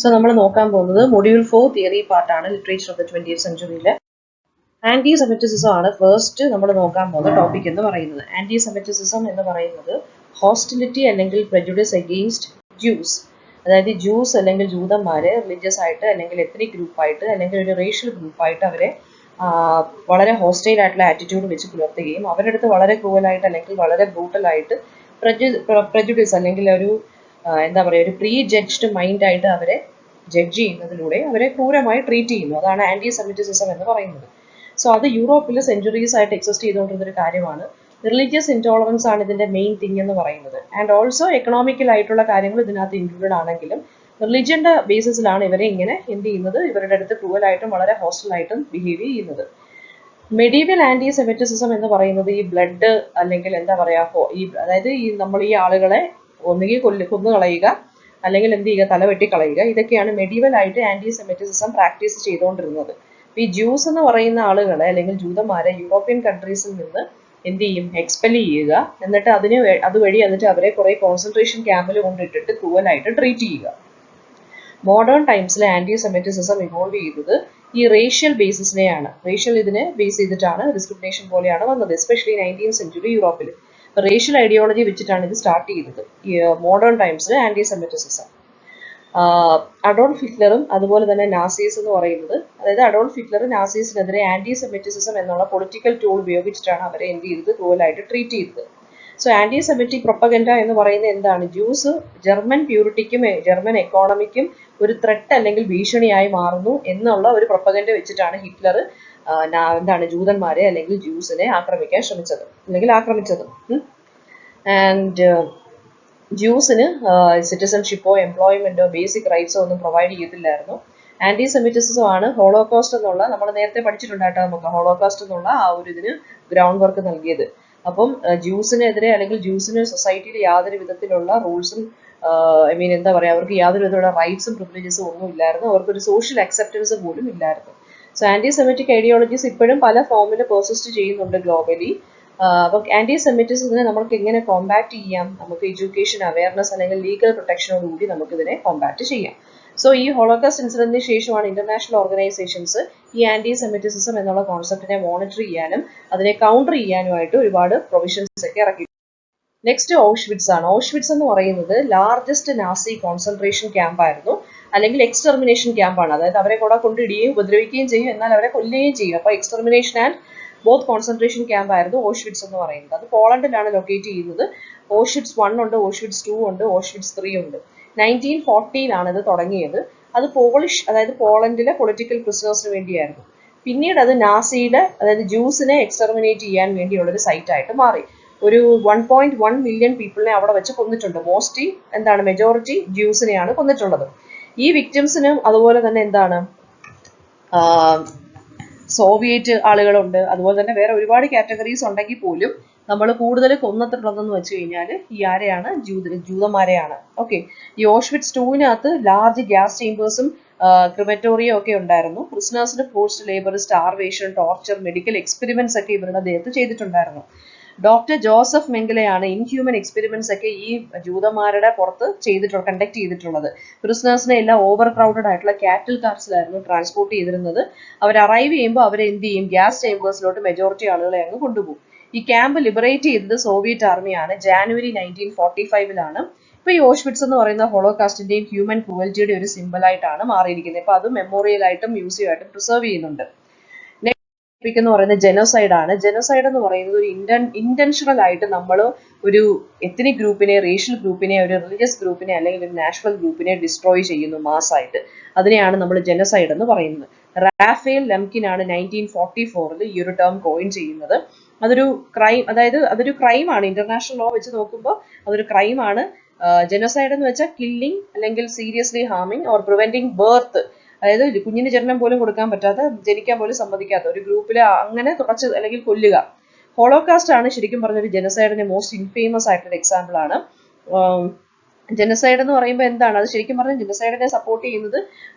So നമ്മൾ നോക്കാൻ പോകുന്നത് മൊഡ്യൂൾ 4 തിയറി പാർട്ടാണ് ലിറ്ററേച്ചർ ഓഫ് ദ 20th സെഞ്ചുറിയിലെ ആന്റി സെമിറ്റിസിസം ആണ് ഫസ്റ്റ് നമ്മൾ നോക്കാൻ പോകുന്ന ടോപ്പിക് എന്ന് പറയുന്നത്. ആന്റി സെമിറ്റിസിസം എന്ന് പറയുന്നത് ഹോസ്റ്റിലിറ്റി അല്ലെങ്കിൽ പ്രെജുഡിസ് അഗെയിൻസ്റ്റ് ജ്യൂസ്, അതായത് ജ്യൂസ് അല്ലെങ്കിൽ ജൂതന്മാരെ റിലീജിയസ് ആയിട്ട് അല്ലെങ്കിൽ എത്നിക് ഗ്രൂപ്പായിട്ട് അല്ലെങ്കിൽ ഒരു റേഷ്യൽ ഗ്രൂപ്പായിട്ട് അവരെ വളരെ ഹോസ്റ്റൈൽ ആയിട്ടുള്ള ആറ്റിറ്റ്യൂഡ് വെച്ച് പുലർത്തുകയും അവരുടെ അടുത്ത് വളരെ ക്രൂവലായിട്ട് അല്ലെങ്കിൽ വളരെ ബ്രൂട്ടലായിട്ട് പ്രെജുഡിസ് അല്ലെങ്കിൽ ഒരു എന്താ പറയുക ഒരു പ്രീ ജഡ്ജ്ഡ് മൈൻഡായിട്ട് അവരെ ജഡ്ജ് ചെയ്യുന്നതിലൂടെ അവരെ ക്രൂരമായി ട്രീറ്റ് ചെയ്യുന്നു. അതാണ് ആന്റി സെമിറ്റിസിസം എന്ന് പറയുന്നത്. സോ അത് യൂറോപ്പിൽ സെഞ്ചുറീസ് ആയിട്ട് എക്സിസ്റ്റ് ചെയ്തുകൊണ്ടിരുന്ന ഒരു കാര്യമാണ്. റിലീജിയസ് ഇൻടോളറൻസ് ആണ് ഇതിന്റെ മെയിൻ തിങ് എന്ന് പറയുന്നത്. ആൻഡ് ഓൾസോ എക്കണോമിക്കൽ ആയിട്ടുള്ള കാര്യങ്ങൾ ഇതിനകത്ത് ഇൻക്ലൂഡഡ് ആണെങ്കിലും റിലീജിയന്റെ ബേസിസിലാണ് ഇവരെ ഇങ്ങനെ എന്ത് ചെയ്യുന്നത്, ഇവരുടെ അടുത്ത് ക്രൂവലായിട്ടും വളരെ ഹോസ്റ്റലായിട്ടും ബിഹേവ് ചെയ്യുന്നത്. മെഡീവൽ ആന്റി സെമിറ്റിസിസം എന്ന് പറയുന്നത് ഈ ബ്ലഡ് അല്ലെങ്കിൽ എന്താ പറയാ അതായത് ഈ നമ്മൾ ഈ ആളുകളെ ഒന്നുകിൽ കൊന്നു കളയുക അല്ലെങ്കിൽ എന്ത് ചെയ്യുക, തലവെട്ടി കളയുക, ഇതൊക്കെയാണ് മെഡീവൽ ആയിട്ട് ആന്റി സെമിറ്റിസിസം പ്രാക്ടീസ് ചെയ്തുകൊണ്ടിരുന്നത്. ഈ ജ്യൂസ് എന്ന് പറയുന്ന ആളുകളെ അല്ലെങ്കിൽ ജൂതന്മാരെ യൂറോപ്യൻ കൺട്രീസിൽ നിന്ന് എന്ത് ചെയ്യും, എക്സ്പെൽ ചെയ്യുക, എന്നിട്ട് അതുവഴി എന്നിട്ട് അവരെ കുറെ കോൺസെൻട്രേഷൻ ക്യാമ്പിൽ കൊണ്ടിട്ടിട്ട് ക്രൂവലായിട്ട് ട്രീറ്റ് ചെയ്യുക. മോഡേൺ ടൈംസിലെ ആന്റി സെമിറ്റിസിസം ഇവോൾവ് ചെയ്തത് ഈ റേഷ്യൽ ബേസിസിനെയാണ്. റേഷ്യൽ ഇതിനെ ബേസ് ചെയ്തിട്ടാണ് ഡിസ്ക്രിമിനേഷൻ പോലെയാണ് വന്നത്, എസ്പെഷ്യലി 19th സെഞ്ചുറി യൂറോപ്പിൽ. റേഷ്യൽ ഐഡിയോളജി വെച്ചിട്ടാണ് ഇത് സ്റ്റാർട്ട് ചെയ്തത് ഈ മോഡേൺ ടൈംസിൽ ആന്റി സെമിറ്റിസിസം. അഡോൾഫ് ഹിറ്റ്ലറും അതുപോലെ തന്നെ നാസീസ് എന്ന് പറയുന്നത്, അതായത് അഡോൾഫ് ഹിറ്റ്ലർ നാസീസിനെതിരെ ആന്റി സെമിറ്റിസിസം എന്നുള്ള പൊളിറ്റിക്കൽ ടൂൾ ഉപയോഗിച്ചിട്ടാണ് അവരെ എന്ത് ചെയ്തത്, ക്രൂവലായിട്ട് ട്രീറ്റ് ചെയ്തത്. സോ ആന്റി സെമിറ്റിക് പ്രൊപ്പഗൻഡ എന്ന് പറയുന്നത് എന്താണ്, ജ്യൂസ് ജർമ്മൻ പ്യൂരിറ്റിക്കും ജർമ്മൻ എക്കോണമിക്കും ഒരു ത്രെട്ട് അല്ലെങ്കിൽ ഭീഷണിയായി മാറുന്നു എന്നുള്ള ഒരു പ്രൊപ്പഗൻഡ വെച്ചിട്ടാണ് ഹിറ്റ്ലർ എന്താണ് ജൂതന്മാരെ അല്ലെങ്കിൽ ജ്യൂസിനെ ആക്രമിക്കാൻ ശ്രമിച്ചത് അല്ലെങ്കിൽ ആക്രമിച്ചത്. ആൻഡ് ജ്യൂസിന് സിറ്റിസൺഷിപ്പോ എംപ്ലോയ്മെന്റോ ബേസിക് റൈറ്റ്സോ ഒന്നും പ്രൊവൈഡ് ചെയ്തില്ലായിരുന്നു. ആന്റി സെമിറ്റിസിസം ആണ് ഹോളോകോസ്റ്റ് എന്നുള്ള, നമ്മൾ നേരത്തെ പഠിച്ചിട്ടുണ്ടായിട്ട് നമുക്ക് ഹോളോകോസ്റ്റ് എന്നുള്ള ആ ഒരു ഇതിന് ഗ്രൗണ്ട് വർക്ക് നൽകിയത്. അപ്പം ജ്യൂസിനെതിരെ അല്ലെങ്കിൽ ജ്യൂസിന് സൊസൈറ്റിയിൽ യാതൊരു വിധത്തിലുള്ള റൂൾസും എന്താ പറയുക, അവർക്ക് യാതൊരു വിധത്തിലുള്ള റൈറ്റ്സും പ്രിവിലേജസും ഒന്നും ഇല്ലായിരുന്നു. അവർക്കൊരു സോഷ്യൽ അക്സെപ്റ്റൻസ് പോലും ഇല്ലായിരുന്നു. സോ ആന്റി സെമിറ്റിക് ഐഡിയോളജീസ് ഇപ്പോഴും പല ഫോമിൽ പെർസിസ്റ്റ് ചെയ്യുന്നുണ്ട് ഗ്ലോബലി. അപ്പോൾ ആന്റി സെമിറ്റിസത്തിനെ നമുക്ക് എങ്ങനെ കോമ്പാക്ട് ചെയ്യാം, നമുക്ക് എഡ്യൂക്കേഷൻ അവയർനെസ് അല്ലെങ്കിൽ ലീഗൽ പ്രൊട്ടക്ഷനോടുകൂടി നമുക്കിതിനെ കോമ്പാക്ട് ചെയ്യാം. സോ ഈ ഹോളോകോസ്റ്റ് ഇൻസിഡന്റിന് ശേഷമാണ് ഇന്റർനാഷണൽ ഓർഗനൈസേഷൻസ് ഈ ആന്റി സെമിറ്റിസിസം എന്നുള്ള കോൺസെപ്റ്റിനെ മോണിറ്റർ ചെയ്യാനും അതിനെ കൗണ്ടർ ചെയ്യാനുമായിട്ട് ഒരുപാട് പ്രൊവിഷൻസ് ഒക്കെ ഇറക്കി. നെക്സ്റ്റ് ഓഷ്വിറ്റ്സ് ആണ്. ഓഷ്വിറ്റ്സ് എന്ന് പറയുന്നത് ലാർജസ്റ്റ് നാസി കോൺസെൻട്രേഷൻ ക്യാമ്പായിരുന്നു അല്ലെങ്കിൽ എക്സ്റ്റെർമിനേഷൻ ക്യാമ്പാണ്. അതായത് അവരെ കൂടെ കൊണ്ടിടുകയും ഉപദ്രവിക്കുകയും ചെയ്യും, എന്നാൽ അവരെ കൊല്ലുകയും ചെയ്യും. അപ്പോൾ എക്സ്റ്റെർമിനേഷൻ ആൻഡ് ബോത്ത് കോൺസെൻട്രേഷൻ ക്യാമ്പ് ആയിരുന്നു ഓഷ്വിറ്റ്സ് എന്ന് പറയുന്നത്. അത് പോളണ്ടിലാണ് ലൊക്കേറ്റ് ചെയ്യുന്നത്. ഓഷ്വിറ്റ്സ് 1 ഉണ്ട്, ഓഷ്വിറ്റ്സ് 2 ഉണ്ട്, ഓഷ്വിറ്റ്സ് 3 ഉണ്ട്. 1940 ഇത് തുടങ്ങിയത്. അത് പോളിഷ്, അതായത് പോളണ്ടിലെ പൊളിറ്റിക്കൽ പ്രിസണേഴ്സിന് വേണ്ടിയായിരുന്നു. പിന്നീട് അത് നാസിയുടെ, അതായത് ജ്യൂസിനെ എക്സ്റ്റെർമിനേറ്റ് ചെയ്യാൻ വേണ്ടിയുള്ളൊരു സൈറ്റ് ആയിട്ട് മാറി. ഒരു 1.1 മില്യൺ പീപ്പിളിനെ അവിടെ വെച്ച് കൊന്നിട്ടുണ്ട്. Mostly majority ജ്യൂസിനെയാണ് കൊന്നിട്ടുള്ളത്. ഈ വിക്ടിംസിന് അതുപോലെ തന്നെ സോവിയറ്റ് ആളുകളുണ്ട്, അതുപോലെ തന്നെ വേറെ ഒരുപാട് കാറ്റഗറീസ് ഉണ്ടെങ്കിൽ പോലും നമ്മൾ കൂടുതൽ കൊന്നിട്ടുള്ളതെന്ന് വെച്ച് കഴിഞ്ഞാൽ ഈ ആരെയാണ്, ജൂതന്മാരെയാണ്. ഓക്കെ, ഈ ഓഷ്വിറ്റ്സ് 2 ലാർജ് ഗ്യാസ് ചേമ്പേഴ്സും ക്രിമറ്റോറിയം ഒക്കെ ഉണ്ടായിരുന്നു. പ്രിസണേഴ്സിന് forced labour, starvation, torture, medical experiments ഒക്കെ ഇവരുടെ ദേഹത്ത് ചെയ്തിട്ടുണ്ടായിരുന്നു. ഡോക്ടർ ജോസഫ് മെംഗലെയാണ് ഇൻഹ്യൂമൻ എക്സ്പെരിമെന്റ്സ് ഒക്കെ ഈ ജൂതന്മാരുടെ പുറത്ത് കണ്ടക്ട് ചെയ്തിട്ടുള്ളത്. പ്രിസണേഴ്സിനെ എല്ലാം ഓവർ ക്രൗഡഡ് ആയിട്ടുള്ള കാറ്റിൽ കാർസിലായിരുന്നു ട്രാൻസ്പോർട്ട് ചെയ്തിരുന്നത്. അവർ അറൈവ് ചെയ്യുമ്പോൾ അവരെ എന്ത് ചെയ്യും, ഗ്യാസ് ചേമ്പേഴ്സിലോട്ട് മെജോറിറ്റി ആളുകളെ അങ്ങ് കൊണ്ടുപോകും. ഈ ക്യാമ്പ് ലിബറേറ്റ് ചെയ്തത് സോവിയറ്റ് ആർമിയാണ്. ജാനുവരി 1945. ഇപ്പൊ ഈ ഓഷ്വിറ്റ്സ് എന്ന് പറയുന്ന ഹോളോകാസ്റ്റിന്റെയും ഹ്യൂമൻ ക്രൂവൽറ്റിയുടെ ഒരു സിമ്പിളായിട്ടാണ് മാറിയിരിക്കുന്നത്. ഇപ്പൊ അത് മെമ്മോറിയൽ ആയിട്ടും മ്യൂസിയം ആയിട്ടും പ്രിസർവ് ചെയ്യുന്നുണ്ട്. എന്ന് പറയുന്നത് ജെനോസൈഡ് ആണ്. ജെനോസൈഡ് എന്ന് പറയുന്നത് ഒരു ഇന്റൻഷണൽ ആയിട്ട് നമ്മൾ ഒരു എത്നിക് ഗ്രൂപ്പിനെ, റേഷ്യൽ ഗ്രൂപ്പിനെ, ഒരു റിലീജിയസ് ഗ്രൂപ്പിനെ അല്ലെങ്കിൽ ഒരു നാഷണൽ ഗ്രൂപ്പിനെ ഡിസ്ട്രോയ് ചെയ്യുന്നു മാസ്സായിട്ട്. അതിനെയാണ് നമ്മൾ ജെനോസൈഡ് എന്ന് പറയുന്നത്. റാഫേൽ ലംകിൻ ആണ് 1944 ഈ ഒരു ടേം കോയിൻ ചെയ്യുന്നത്. അതൊരു ക്രൈം, അതായത് അതൊരു ക്രൈമാണ്. ഇന്റർനാഷണൽ ലോ വെച്ച് നോക്കുമ്പോൾ അതൊരു ക്രൈമാണ്. ജെനോസൈഡ് എന്ന് വെച്ചാൽ കില്ലിംഗ് അല്ലെങ്കിൽ സീരിയസ്ലി ഹാമിങ് ഓർ പ്രിവെന്റിങ് ബർത്ത്, അതായത് കുഞ്ഞിന് ജന്മം പോലും കൊടുക്കാൻ പറ്റാത്ത, ജനിക്കാൻ പോലും സമ്മതിക്കാത്ത ഒരു ഗ്രൂപ്പിലെ അങ്ങനെ തുടച്ച് അല്ലെങ്കിൽ കൊല്ലുക. ഹോളോകാസ്റ്റ് ആണ് ശരിക്കും പറഞ്ഞൊരു ജെനോസൈഡിന്റെ മോസ്റ്റ് ഇൻഫേമസ് ആയിട്ടുള്ള എക്സാമ്പിൾ ആണ്. ജെനോസൈഡ് എന്ന് പറയുമ്പോൾ എന്താണ്, അത് ശരിക്കും പറഞ്ഞാൽ ജെനോസൈഡിനെ സപ്പോർട്ട് ചെയ്യുന്നത്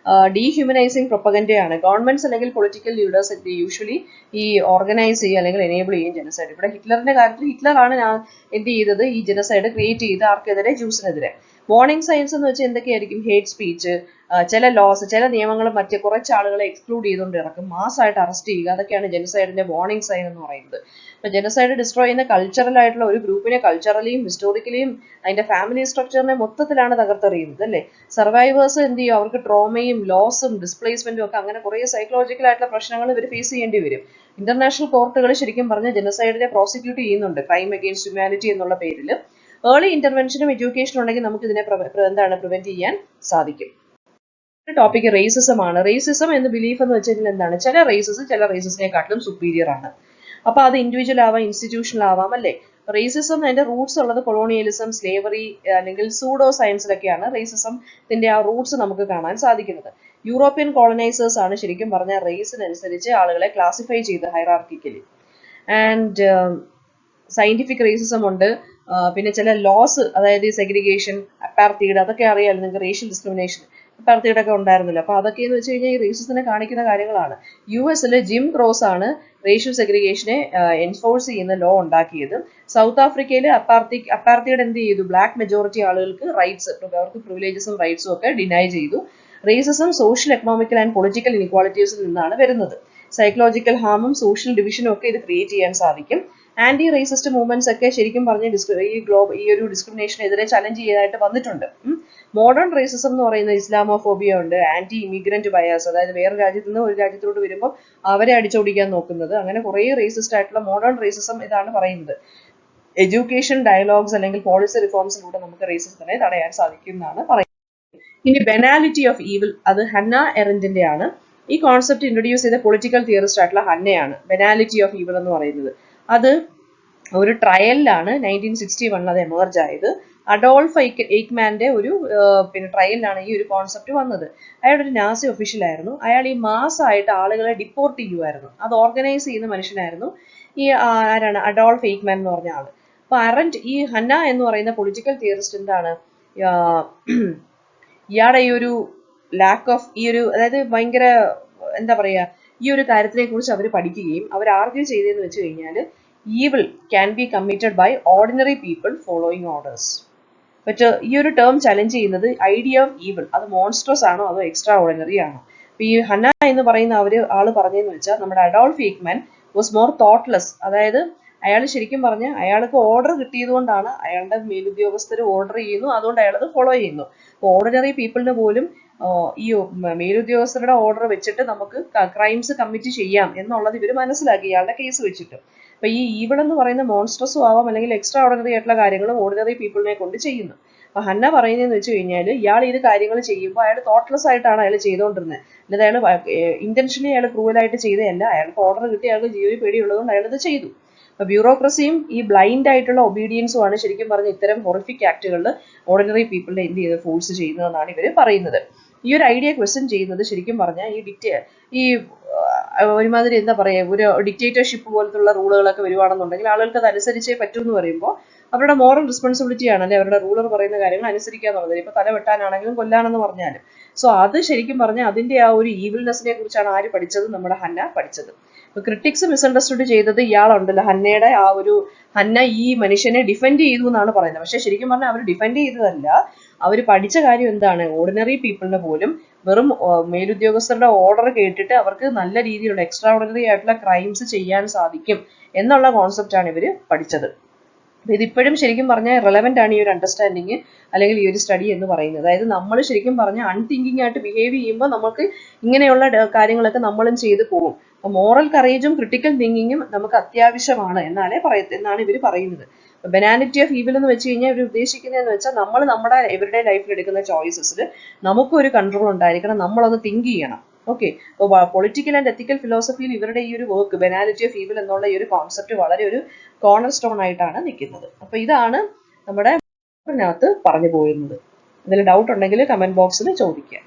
ഡീഹ്യൂമനൈസിങ് പ്രൊപ്പഗൻഡയാണ്. ഗവൺമെന്റ്സ് അല്ലെങ്കിൽ പൊളിറ്റിക്കൽ ലീഡേഴ്സ് യൂഷ്വലി ഈ ഓർഗനൈസ് ചെയ്യുക അല്ലെങ്കിൽ എനേബിൾ ചെയ്യും ജെനോസൈഡ്. ഇവിടെ ഹിറ്റ്ലറിന്റെ കാര്യത്തിൽ ഹിറ്റ്ലറാണ് എന്ത് ചെയ്തത്, ഈ ജെനോസൈഡ് ക്രിയേറ്റ് ചെയ്ത് ആർക്കെതിരെ, ജ്യൂസിനെതിരെ. വാർണിംഗ് സൈൻസ് എന്ന് വെച്ചാൽ എന്തൊക്കെയായിരിക്കും? ഹേറ്റ് സ്പീച്ച്, ചില ലോസ്, ചില നിയമങ്ങൾ മറ്റ് കുറച്ച് ആളുകളെ എക്സ്ക്ലൂഡ് ചെയ്തുകൊണ്ട് ഇറക്കും, മാസ്സായിട്ട് അറസ്റ്റ് ചെയ്യുക, അതൊക്കെയാണ് ജനസൈഡിന്റെ വാർണിംഗ് സൈൻ എന്ന് പറയുന്നത്. ഇപ്പൊ ജനസൈഡ് ഡിസ്ട്രോയ് ചെയ്യുന്ന കൾച്ചറൽ ആയിട്ടുള്ള ഒരു ഗ്രൂപ്പിനെ കൾച്ചറലിയും ഹിസ്റ്റോറിക്കലിയും അതിന്റെ ഫാമിലി സ്ട്രക്ചറിനെ മൊത്തത്തിലാണ് തകർത്തെറിയുന്നത് അല്ലേ. സർവൈവേഴ്സ് എന്ത് ചെയ്യും? അവർക്ക് ട്രോമയും ലോസും ഡിസ്പ്ലേസ്മെന്റും ഒക്കെ അങ്ങനെ കുറെ സൈക്കോളജിക്കൽ ആയിട്ടുള്ള പ്രശ്നങ്ങൾ ഇവർ ഫേസ് ചെയ്യേണ്ടി വരും. ഇന്റർനാഷണൽ കോർട്ടുകൾ ശരിക്കും പറഞ്ഞ ജനസൈഡിനെ പ്രോസിക്യൂട്ട് ചെയ്യുന്നുണ്ട് ക്രൈം അഗെയിൻസ്റ്റ് ഹ്യൂമാനിറ്റി എന്നുള്ള പേരിൽ. ഏർലി ഇന്റർവെൻഷനും എഡ്യൂക്കേഷനും ഉണ്ടെങ്കിൽ നമുക്ക് ഇതിനെ പ്രിവെന്റ് ചെയ്യാൻ സാധിക്കും. ടോപ്പിക് റേസിസം ആണ്. റേസിസം എന്ന് ബിലീഫ് എന്ന് വെച്ചാൽ എന്താണ്? ചില റേസസിനെക്കാട്ടിലും സുപ്പീരിയർ ആണ്. അപ്പൊ അത് ഇൻഡിവിജ്വൽ ആവാം, ഇൻസ്റ്റിറ്റ്യൂഷണൽ ആവാം അല്ലേ. റേസിസം അതിന്റെ റൂട്ട്സ് ഉള്ളത് കൊളോണിയലിസം, സ്ലേവറി അല്ലെങ്കിൽ സൂഡോ സയൻസിലൊക്കെയാണ് റേസിസത്തിന്റെ ആ റൂട്ട്സ് നമുക്ക് കാണാൻ സാധിക്കുന്നത്. യൂറോപ്യൻ കോളനൈസേഴ്സ് ആണ് ശരിക്കും പറഞ്ഞാൽ റേസിനനുസരിച്ച് ആളുകളെ ക്ലാസിഫൈ ചെയ്ത് ഹൈറാർക്കിക്കലി. ആൻഡ് സയന്റിഫിക് റേസിസം ഉണ്ട്. പിന്നെ ചില ലോസ്, അതായത് സെഗ്രിഗേഷൻ, അപ്പാർത്തീഡ്, അതൊക്കെ അറിയാമല്ലോ നിങ്ങൾക്ക്. റേഷ്യൽ ഡിസ്ക്രിമിനേഷൻ, അപ്പാർത്തീഡ് ഒക്കെ ഉണ്ടായിരുന്നില്ല. അപ്പൊ അതൊക്കെ എന്ന് വെച്ച് കഴിഞ്ഞാൽ ഈ റേസിസത്തിനെ കാണിക്കുന്ന കാര്യങ്ങളാണ്. US ജിം ക്രോസ് ആണ് റേഷ്യൽ സെഗ്രിഗേഷനെ എൻഫോഴ്സ് ചെയ്യുന്ന ലോ ഉണ്ടാക്കിയത്. സൗത്ത് ആഫ്രിക്കയിൽ അപ്പാർത്തീഡ് എന്ത് ചെയ്തു? ബ്ലാക്ക് മെജോറിറ്റി ആളുകൾക്ക് റൈറ്റ്സ്, അവർക്ക് പ്രിവിലേജസും റൈറ്റ്സും ഒക്കെ ഡിനൈ ചെയ്തു. Racism social, economical and political ഇനിക്വാളിറ്റീസിൽ നിന്നാണ് വരുന്നത്. സൈക്കോളജിക്കൽ ഹാമും സോഷ്യൽ ഡിവിഷനും ഒക്കെ ഇത് ക്രിയേറ്റ് ചെയ്യാൻ സാധിക്കും. ആന്റി റേസിസ്റ്റ് മൂവ്മെന്റ്സ് ഒക്കെ ശരിക്കും പറഞ്ഞ ഈ ഒരു ഡിസ്ക്രിമിനേഷനെതിരെ ചലഞ്ച് ചെയ്യാനായിട്ട് വന്നിട്ടുണ്ട്. മോഡേൺ റേസിസം എന്ന് പറയുന്നത് ഇസ്ലാമോഫോബിയ ഉണ്ട്, ആന്റി ഇമിഗ്രന്റ് ബയാസ്, അതായത് വേറെ രാജ്യത്ത് നിന്ന് ഒരു രാജ്യത്തോട്ട് വരുമ്പോൾ അവരെ അടിച്ചോടിക്കാൻ നോക്കുന്നത്, അങ്ങനെ കുറെ റേസിസ്റ്റ് ആയിട്ടുള്ള മോഡേൺ റേസിസം ഇതാണ് പറയുന്നത്. എഡ്യൂക്കേഷൻ, ഡയലോഗ്സ് അല്ലെങ്കിൽ പോളിസി റിഫോംസിലൂടെ നമുക്ക് റേസിസത്തിനെ തടയാൻ സാധിക്കും എന്നാണ് പറയുന്നത്. ഇനി ബെനാലിറ്റി ഓഫ് ഈവിൽ, അത് ഹന്ന എറന്റിന്റെ ആണ്. ഈ കോൺസെപ്റ്റ് ഇൻട്രൊഡ്യൂസ് ചെയ്ത പൊളിറ്റിക്കൽ തിയറിസ്റ്റ് ആയിട്ടുള്ള ഹന്നയാണ് ബെനാലിറ്റി ഓഫ് ഈവിൽ എന്ന് പറയുന്നത്. അത് ഒരു ട്രയലിലാണ് 1961 അത് എമേർജ് ആയത്. അഡോൾഫ് എയ്ക്മാന്റെ ഒരു ട്രയലിലാണ് ഈ ഒരു കോൺസെപ്റ്റ് വന്നത്. അയാൾ ഒരു നാസി ഒഫീഷ്യൽ ആയിരുന്നു. അയാൾ ഈ മാസമായിട്ട് ആളുകളെ ഡിപ്പോർട്ട് ചെയ്യുമായിരുന്നു. അത് ഓർഗനൈസ് ചെയ്യുന്ന മനുഷ്യനായിരുന്നു ഈ ആരാണ്? അഡോൾഫ് എയ്ക്മാൻ എന്ന് പറഞ്ഞ ആള്. അപ്പൊ അറന്റ് ഈ ഹന്ന എന്ന് പറയുന്ന പൊളിറ്റിക്കൽ തിയറിസ്റ്റ് എന്താണ് ഇയാളുടെ ഈ ഒരു ലാക്ക് ഓഫ് അതായത് ഭയങ്കര എന്താ പറയാ, ഈ ഒരു കാര്യത്തിനെ കുറിച്ച് അവർ പഠിക്കുകയും അവർ ആർഗ്യൂ ചെയ്തതെന്ന് വെച്ച് കഴിഞ്ഞാൽ evil can be committed by ordinary people following orders. പക്ഷേ ഈ ഒരു ടേം ചലഞ്ച് ചെയ്യുന്നത് ഐഡിയ ഓഫ് ഈവിൾ, അത് മോൺസ്ട്രസ് ആണോ അതോ എക്സ്ട്രാ ഓർഡിനറി ആണോ? അപ്പൊ ഈ ഹന്ന എന്ന് പറയുന്ന ആള് പറഞ്ഞതെന്ന് വെച്ചാൽ നമ്മുടെ അഡോൾഫ് എയ്ക്മാൻ വാസ് മോർ തോട്ട്ലെസ്. അതായത് അയാൾ ശരിക്കും പറഞ്ഞ അയാൾക്ക് ഓർഡർ കിട്ടിയത് കൊണ്ടാണ്, അയാളുടെ മേലുദ്യോഗസ്ഥർ ഓർഡർ ചെയ്യുന്നു, അതുകൊണ്ട് അയാൾ അത് ഫോളോ ചെയ്യുന്നു. ഓർഡിനറി പീപ്പിളിന് പോലും ഈ മേലുദ്യോഗസ്ഥരുടെ ഓർഡർ വെച്ചിട്ട് നമുക്ക് ക്രൈംസ് കമ്മിറ്റ് ചെയ്യാം എന്നുള്ളത് ഇവർ മനസ്സിലാക്കി ഇയാളുടെ കേസ് വെച്ചിട്ട്. അപ്പൊ ഈ ഈവിൾ എന്ന് പറയുന്ന മോൺസ്ട്രസും ആവാം അല്ലെങ്കിൽ എക്സ്ട്രാ ഓർഡിനറി ആയിട്ടുള്ള കാര്യങ്ങളും ഓർഡിനറി പീപ്പിളിനെ കൊണ്ട് ചെയ്യുന്നു. അപ്പൊ ഹന്ന പറയുന്നതെന്ന് വെച്ച് കഴിഞ്ഞാൽ ഇയാൾ ഇത് കാര്യങ്ങൾ ചെയ്യുമ്പോൾ അയാൾ തോട്ട്ലെസ് ആയിട്ടാണ് അയാൾ ചെയ്തുകൊണ്ടിരുന്നത്. അല്ലാതെ അയാൾ ഇന്റൻഷനലി അയാൾ ക്രൂവലായിട്ട് ചെയ്തതല്ല. അയാൾക്ക് ഓർഡർ കിട്ടി, അയാൾക്ക് ജീവന് പേടിയുള്ളതുകൊണ്ട് അയാൾ ഇത് ചെയ്തു. അപ്പൊ ബ്യൂറോക്രസിയും ഈ ബ്ലൈൻഡ് ആയിട്ടുള്ള ഒബീഡിയൻസും ആണ് ശരിക്കും പറഞ്ഞ ഇത്തരം ഹൊറിഫിക് ആക്ടുകളിൽ ഓർഡിനറി പീപ്പിളിനെ എന്ത് ചെയ്ത് ഫോഴ്സ് ചെയ്യുന്നതെന്നാണ് ഇവർ പറയുന്നത്. ഈ ഒരു ഐഡിയ ക്വസ്റ്റ്യൻ ചെയ്യുന്നത് ശരിക്കും പറഞ്ഞാൽ ഈ ഒരുമാതിരി എന്താ പറയാ, ഒരു ഡിക്റ്റേറ്റർഷിപ്പ് പോലത്തുള്ള റൂളുകളൊക്കെ വരുവാണെന്നുണ്ടെങ്കിൽ ആളുകൾക്ക് അത് അനുസരിച്ചേ പറ്റൂ എന്ന് പറയുമ്പോൾ അവരുടെ മോറൽ റെസ്പോൺസിബിലിറ്റി ആണ് അല്ലെ അവരുടെ റൂളർ പറയുന്ന കാര്യങ്ങൾ അനുസരിക്കുക എന്നുള്ളത്. ഇപ്പൊ തല വെട്ടാനാണെങ്കിലും കൊല്ലാനെന്ന് പറഞ്ഞാലും. സോ അത് ശരിക്കും പറഞ്ഞാൽ അതിന്റെ ആ ഒരു ഈവിൽനെസ്സിനെ കുറിച്ചാണ് ആര് പഠിച്ചത്? നമ്മുടെ ഹന്ന പഠിച്ചത്. അപ്പൊ ക്രിട്ടിക്സ് മിസ്അണ്ടർസ്റ്റുഡ് ചെയ്തത് ഇയാളുണ്ടല്ലോ, ഹന്ന ഈ മനുഷ്യനെ ഡിഫെൻഡ് ചെയ്തു എന്നാണ് പറയുന്നത്. പക്ഷെ ശരിക്കും പറഞ്ഞാൽ അവർ ഡിഫെൻഡ് ചെയ്തതല്ല. അവർ പഠിച്ച കാര്യം എന്താണ്? ഓർഡിനറി പീപ്പിളിന് പോലും വെറും മേലുദ്യോഗസ്ഥരുടെ ഓർഡർ കേട്ടിട്ട് അവർക്ക് നല്ല രീതിയിലുള്ള എക്സ്ട്രാ ഓർഡിനറി ആയിട്ടുള്ള ക്രൈംസ് ചെയ്യാൻ സാധിക്കും എന്നുള്ള കോൺസെപ്റ്റ് ആണ് ഇവര് പഠിച്ചത്. ഇതിപ്പോഴും ശരിക്കും പറഞ്ഞാൽ റെലവെന്റ് ആണ് ഈ ഒരു അണ്ടർസ്റ്റാൻഡിങ് അല്ലെങ്കിൽ ഈ ഒരു സ്റ്റഡി എന്ന് പറയുന്നത്. അതായത് നമ്മൾ ശരിക്കും പറഞ്ഞാൽ അൺതിങ്കിങ് ആയിട്ട് ബിഹേവ് ചെയ്യുമ്പോൾ നമുക്ക് ഇങ്ങനെയുള്ള കാര്യങ്ങളൊക്കെ നമ്മളും ചെയ്തു പോകും. അപ്പൊ മോറൽ കറേജും ക്രിട്ടിക്കൽ തിങ്കിങ്ങും നമുക്ക് അത്യാവശ്യമാണ് എന്നാണ് ഇവർ പറയുന്നത്. ബെനാലിറ്റി ഓഫ് ഈവിൽ എന്ന് വെച്ച് കഴിഞ്ഞാൽ ഇവർ ഉദ്ദേശിക്കുന്നതെന്ന് വെച്ചാൽ നമ്മൾ നമ്മുടെ എവരിഡേ ലൈഫിൽ എടുക്കുന്ന ചോയ്സസിൽ നമുക്കൊരു കൺട്രോൾ ഉണ്ടായിരിക്കണം, നമ്മളത് തിങ്ക് ചെയ്യണം. ഓക്കെ, അപ്പോൾ പൊളിറ്റിക്കൽ ആൻഡ് എത്തിക്കൽ ഫിലോസഫിയിൽ ഇവരുടെ ഈ ഒരു വർക്ക് ബെനാലിറ്റി ഓഫ് ഈവിൽ എന്നുള്ള ഈ ഒരു കോൺസെപ്റ്റ് വളരെ ഒരു കോർണർ സ്റ്റോൺ ആയിട്ടാണ് നിൽക്കുന്നത്. അപ്പൊ ഇതാണ് നമ്മുടെ പറഞ്ഞു പോയിരുന്നത്. ഇതിൽ ഡൗട്ട് ഉണ്ടെങ്കിൽ കമന്റ് ബോക്സിൽ ചോദിക്കുക.